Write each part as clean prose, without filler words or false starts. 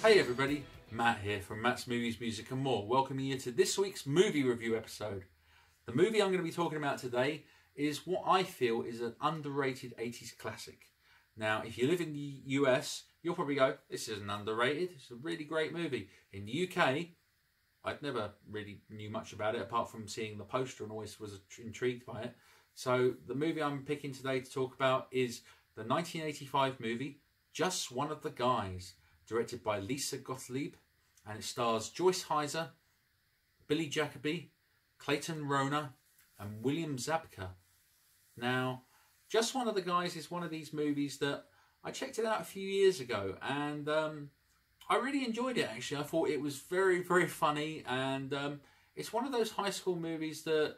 Hey everybody, Matt here from Matt's Movies, Music and More, welcoming you to this week's movie review episode. The movie I'm going to be talking about today is what I feel is an underrated 80s classic. Now, if you live in the US, you'll probably go, this isn't underrated, it's a really great movie. In the UK, I'd never really knew much about it apart from seeing the poster and always was intrigued by it. So the movie I'm picking today to talk about is the 1985 movie, Just One of the Guys, directed by Gottlieb, and it stars Joyce Hyser, Billy Jacoby, Clayton Rohner, and William Zabka. Now, Just One of the Guys is one of these movies that I checked it out a few years ago, and I really enjoyed it actually. I thought it was very, very funny, and it's one of those high school movies that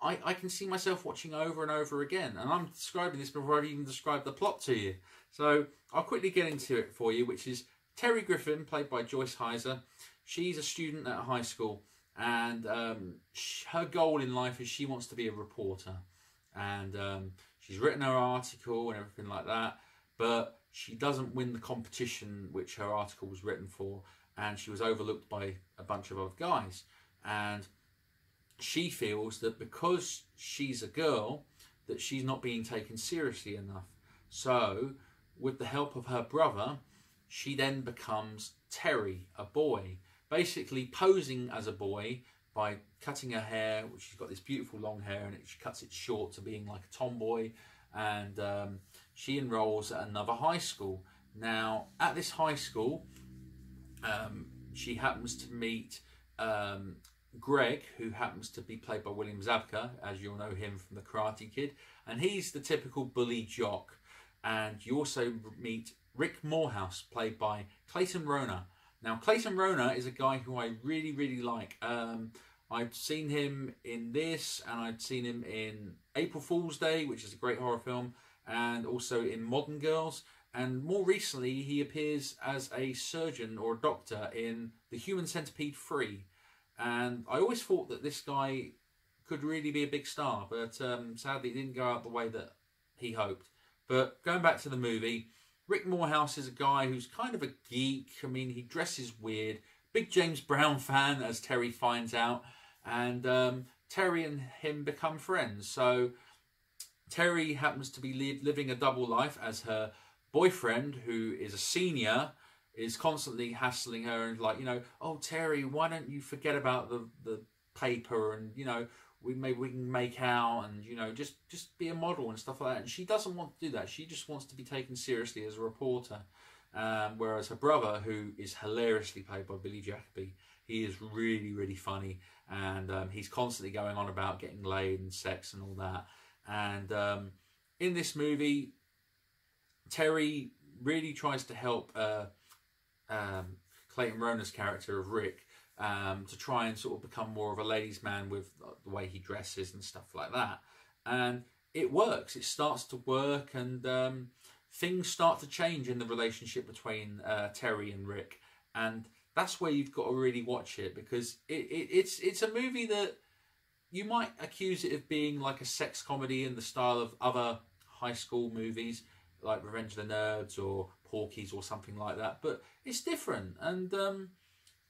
I can see myself watching over and over again. And I'm describing this before I've even described the plot to you. So I'll quickly get into it for you, which is Terry Griffin, played by Joyce Hyser. She's a student at a high school, and her goal in life is she wants to be a reporter. And she's written her article and everything like that, but she doesn't win the competition which her article was written for, and she was overlooked by a bunch of other guys. And she feels that because she's a girl, that she's not being taken seriously enough. So, with the help of her brother, she then becomes Terry, a boy, basically posing as a boy by cutting her hair, which she's got this beautiful long hair, and she cuts it short to being like a tomboy, and she enrolls at another high school. Now, at this high school, she happens to meet Greg, who happens to be played by William Zabka, as you'll know him from The Karate Kid, and he's the typical bully jock. And you also meet Rick Morehouse, played by Clayton Rohner. Now, Clayton Rohner is a guy who I really, really like. I've seen him in this, and I'd seen him in April Fool's Day, which is a great horror film, and also in Modern Girls. And more recently, he appears as a surgeon or a doctor in The Human Centipede 3. And I always thought that this guy could really be a big star, but sadly it didn't go out the way that he hoped. But going back to the movie, Rick Morehouse is a guy who's kind of a geek. I mean, he dresses weird. Big James Brown fan, as Terry finds out. And Terry and him become friends. So Terry happens to be living a double life, as her boyfriend, who is a senior, is constantly hassling her and like, you know, oh Terry, why don't you forget about the paper, and you know, maybe we can make out, and you know, just be a model and stuff like that. And she doesn't want to do that. She just wants to be taken seriously as a reporter. Whereas her brother, who is hilariously played by Billy Jacoby, he is really, really funny, and he's constantly going on about getting laid and sex and all that. And in this movie, Terry really tries to help Clayton Rohner's character of Rick to try and sort of become more of a ladies' man with the way he dresses and stuff like that. And it works. It starts to work, and things start to change in the relationship between Terry and Rick. And that's where you've got to really watch it, because it's a movie that you might accuse it of being like a sex comedy in the style of other high school movies, like Revenge of the Nerds or Porky's or something like that, but it's different. And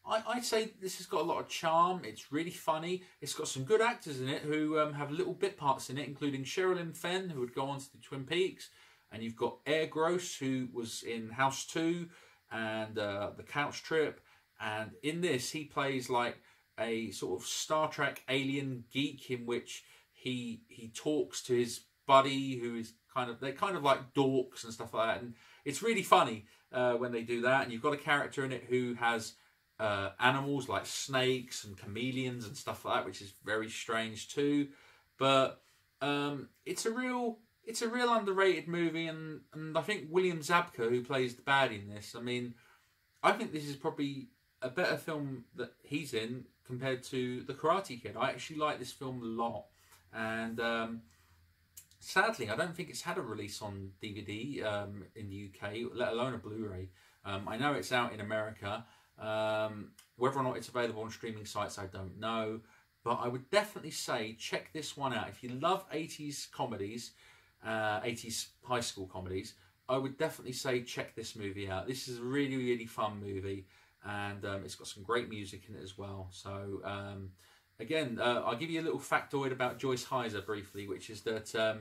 I'd say this has got a lot of charm. It's really funny. It's got some good actors in it who have little bit parts in it, including Sherilyn Fenn, who would go on to the Twin Peaks, and you've got Air Gross, who was in House 2 and The Couch Trip, and in this he plays like a sort of Star Trek alien geek, in which he talks to his buddy, who is they're kind of like dorks and stuff like that, and it's really funny when they do that. And you've got a character in it who has animals like snakes and chameleons and stuff like that, which is very strange too. But it's a real underrated movie, and I think William Zabka, who plays the baddie in this, I mean, I think this is probably a better film that he's in compared to The Karate Kid. I actually like this film a lot, and sadly, I don't think it's had a release on DVD in the UK, let alone a Blu-ray. I know it's out in America. Whether or not it's available on streaming sites, I don't know. But I would definitely say check this one out. If you love 80s comedies, 80s high school comedies, I would definitely say check this movie out. This is a really, really fun movie, and it's got some great music in it as well. So again, I'll give you a little factoid about Joyce Hyser briefly, which is that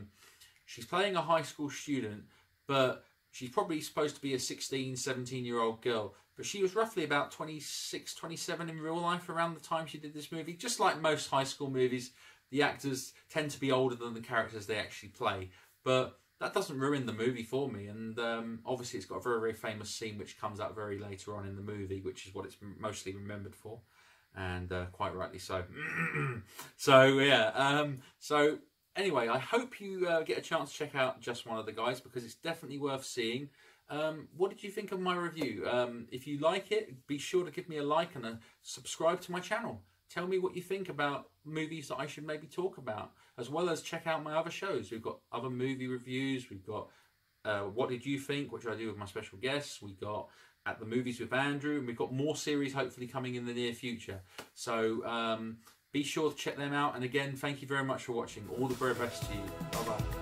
she's playing a high school student, but she's probably supposed to be a 16, 17-year-old girl. But she was roughly about 26, 27 in real life around the time she did this movie. Just like most high school movies, the actors tend to be older than the characters they actually play. But that doesn't ruin the movie for me. And obviously it's got a very, very famous scene which comes out very later on in the movie, which is what it's mostly remembered for. And quite rightly so. So, yeah. So, anyway, I hope you get a chance to check out Just One of the Guys, because it's definitely worth seeing. What did you think of my review? If you like it, be sure to give me a like and subscribe to my channel. Tell me what you think about movies that I should maybe talk about, as well as check out my other shows. We've got other movie reviews. We've got What Did You Think, which I do with my special guests. We've got At the Movies with Andrew, and we've got more series hopefully coming in the near future. So be sure to check them out. And again, thank you very much for watching. All the very best to you. Bye-bye.